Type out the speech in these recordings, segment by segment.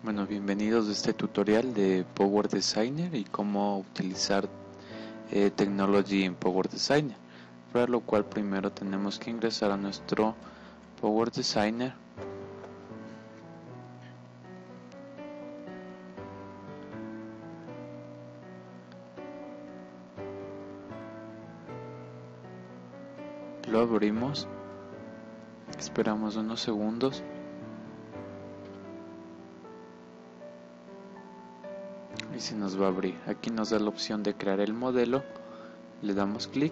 Bueno, bienvenidos a este tutorial de Power Designer y cómo utilizar Technology en Power Designer. Para lo cual primero tenemos que ingresar a nuestro Power Designer. Lo abrimos, esperamos unos segundos. Y se nos va a abrir. Aquí nos da la opción de crear el modelo, le damos clic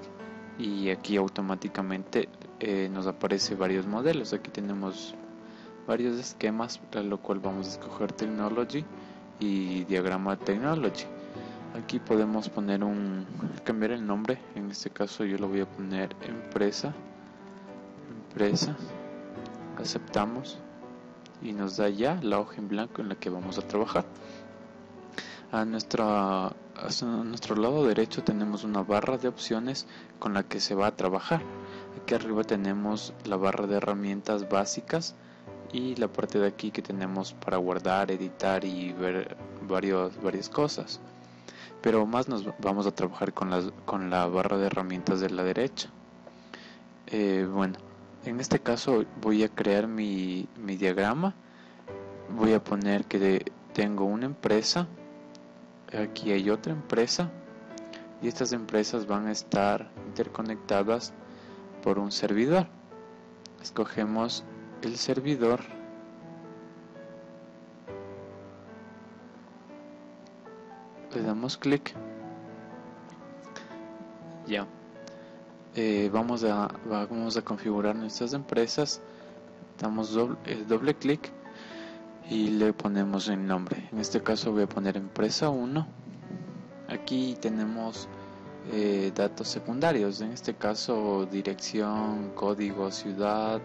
y aquí automáticamente nos aparece varios modelos. Aquí tenemos varios esquemas, para lo cual vamos a escoger Technology y diagrama Technology. Aquí podemos poner cambiar el nombre. En este caso yo lo voy a poner empresa, aceptamos y nos da ya la hoja en blanco en la que vamos a trabajar. A nuestro lado derecho tenemos una barra de opciones con la que se va a trabajar. Aquí arriba tenemos la barra de herramientas básicas y la parte de aquí que tenemos para guardar, editar y ver varias cosas. Pero más nos vamos a trabajar con la barra de herramientas de la derecha. Bueno, en este caso voy a crear mi diagrama. Voy a poner que tengo una empresa. Aquí hay otra empresa y estas empresas van a estar interconectadas por un servidor. Escogemos el servidor, le damos clic, ya. Vamos a configurar nuestras empresas, damos doble clic y le ponemos el nombre. En este caso voy a poner empresa 1. Aquí tenemos datos secundarios, en este caso dirección, código, ciudad,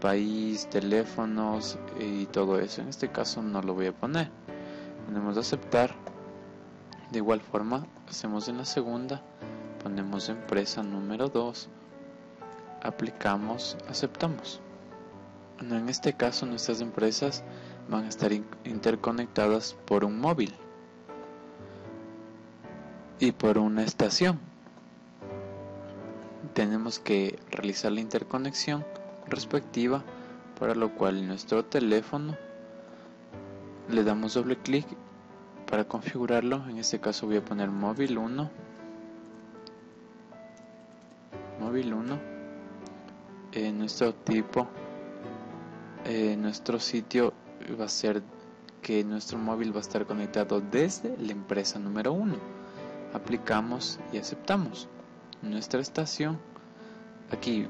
país, teléfonos y todo eso. En este caso no lo voy a poner. Ponemos aceptar. De igual forma hacemos en la segunda, ponemos empresa número 2, aplicamos, aceptamos. Bueno, en este caso nuestras empresas van a estar interconectadas por un móvil y por una estación. Tenemos que realizar la interconexión respectiva, para lo cual en nuestro teléfono le damos doble clic para configurarlo. En este caso voy a poner móvil 1. Nuestro tipo, nuestro sitio va a ser que nuestro móvil va a estar conectado desde la empresa número 1. Aplicamos y aceptamos. Nuestra estación, aquí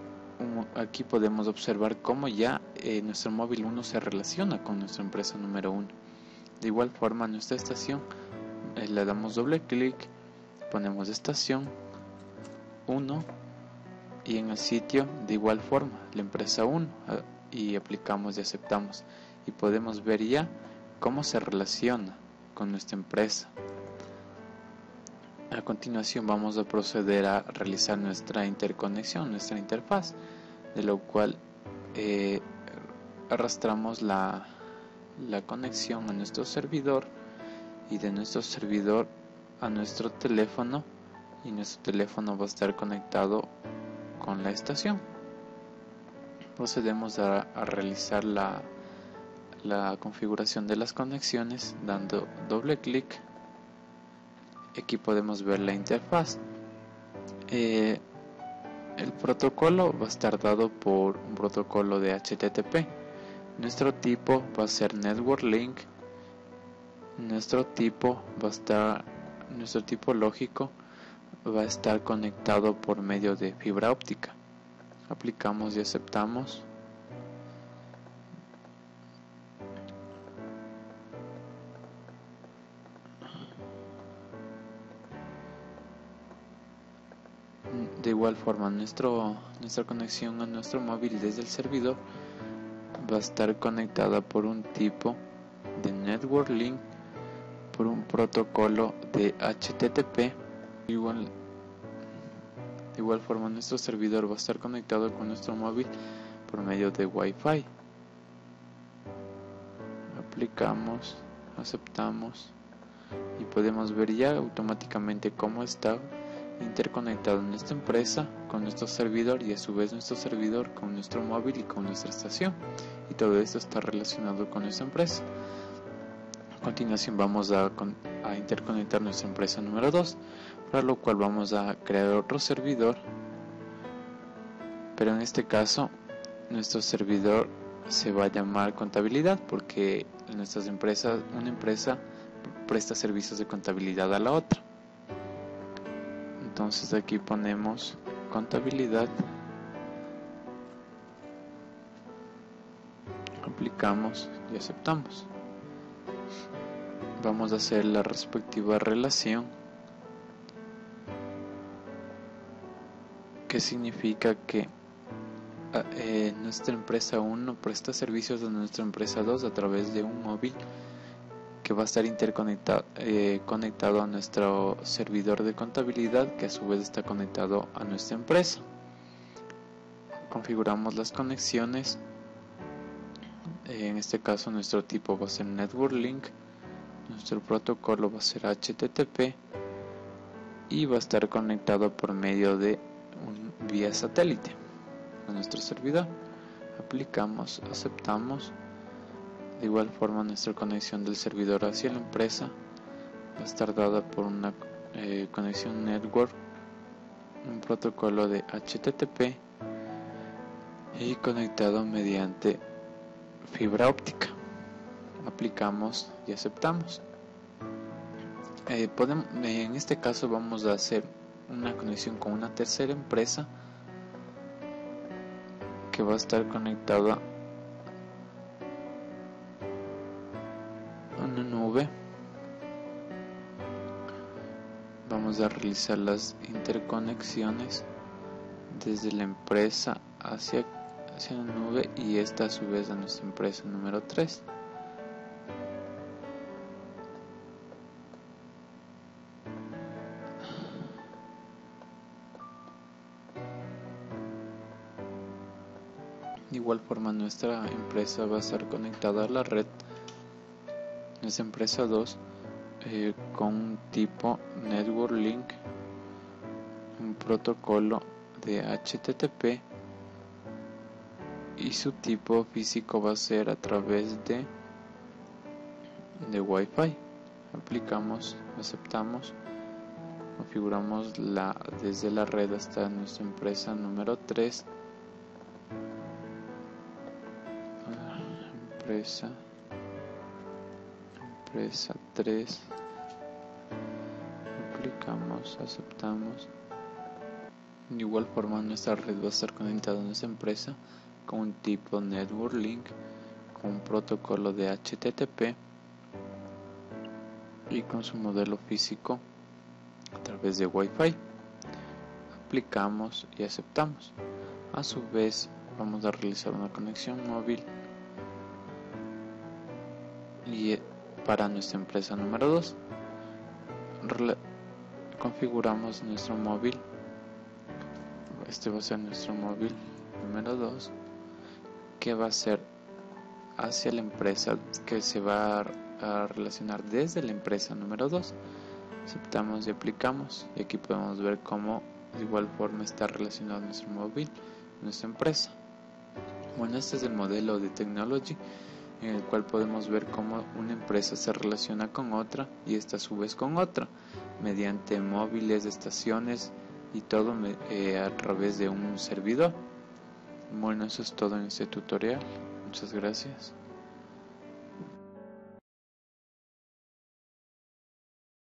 podemos observar cómo ya nuestro móvil 1 se relaciona con nuestra empresa número 1. De igual forma, nuestra estación, le damos doble clic, ponemos estación 1 y en el sitio de igual forma la empresa 1 y aplicamos y aceptamos, y podemos ver ya cómo se relaciona con nuestra empresa. A continuación vamos a proceder a realizar nuestra interconexión, nuestra interfaz, de lo cual arrastramos la conexión a nuestro servidor y de nuestro servidor a nuestro teléfono, y nuestro teléfono va a estar conectado con la estación. Procedemos a realizar la configuración de las conexiones dando doble clic. Aquí podemos ver la interfaz. El protocolo va a estar dado por un protocolo de HTTP. Nuestro tipo va a ser Network Link. Nuestro tipo lógico va a estar conectado por medio de fibra óptica. Aplicamos y aceptamos. De igual forma, nuestra conexión a nuestro móvil desde el servidor va a estar conectada por un tipo de Network Link, por un protocolo de HTTP. De igual forma, nuestro servidor va a estar conectado con nuestro móvil por medio de Wi-Fi. aplicamos, aceptamos y podemos ver ya automáticamente cómo está interconectado nuestra empresa con nuestro servidor y a su vez nuestro servidor con nuestro móvil y con nuestra estación, y todo esto está relacionado con nuestra empresa. A continuación vamos a interconectar nuestra empresa número 2, para lo cual vamos a crear otro servidor, pero en este caso nuestro servidor se va a llamar contabilidad, porque una empresa presta servicios de contabilidad a la otra. Entonces aquí ponemos contabilidad, aplicamos y aceptamos. Vamos a hacer la respectiva relación, que significa que nuestra empresa 1 presta servicios a nuestra empresa 2 a través de un móvil que va a estar conectado a nuestro servidor de contabilidad, que a su vez está conectado a nuestra empresa. Configuramos las conexiones. En este caso nuestro tipo va a ser Network Link, nuestro protocolo va a ser HTTP y va a estar conectado por medio de vía satélite a nuestro servidor. Aplicamos, aceptamos. De igual forma nuestra conexión del servidor hacia la empresa va a estar dada por una conexión network, un protocolo de HTTP y conectado mediante fibra óptica. Aplicamos y aceptamos. En este caso vamos a hacer una conexión con una tercera empresa que va a estar conectada a una nube. Vamos a realizar las interconexiones desde la empresa hacia la nube, y esta a su vez a nuestra empresa número 3. De igual forma nuestra empresa va a estar conectada a la red, nuestra empresa 2, con un tipo Network Link, un protocolo de HTTP, y su tipo físico va a ser a través de Wi-Fi. Aplicamos, aceptamos, configuramos desde la red hasta nuestra empresa número 3, empresa 3, aplicamos, aceptamos. De igual forma nuestra red va a estar conectada a nuestra empresa con un tipo Network Link, con un protocolo de HTTP y con su modelo físico a través de Wi-Fi. Aplicamos y aceptamos. A su vez vamos a realizar una conexión móvil y para nuestra empresa número 2 configuramos nuestro móvil. Este va a ser nuestro móvil número 2, que va a ser hacia la empresa, que se va a relacionar desde la empresa número 2. Aceptamos y aplicamos, y aquí podemos ver cómo de igual forma está relacionado nuestro móvil, nuestra empresa. Bueno, este es el modelo de Technology, en el cual podemos ver cómo una empresa se relaciona con otra y esta a su vez con otra, mediante móviles, estaciones y todo a través de un servidor. Bueno, eso es todo en este tutorial. Muchas gracias.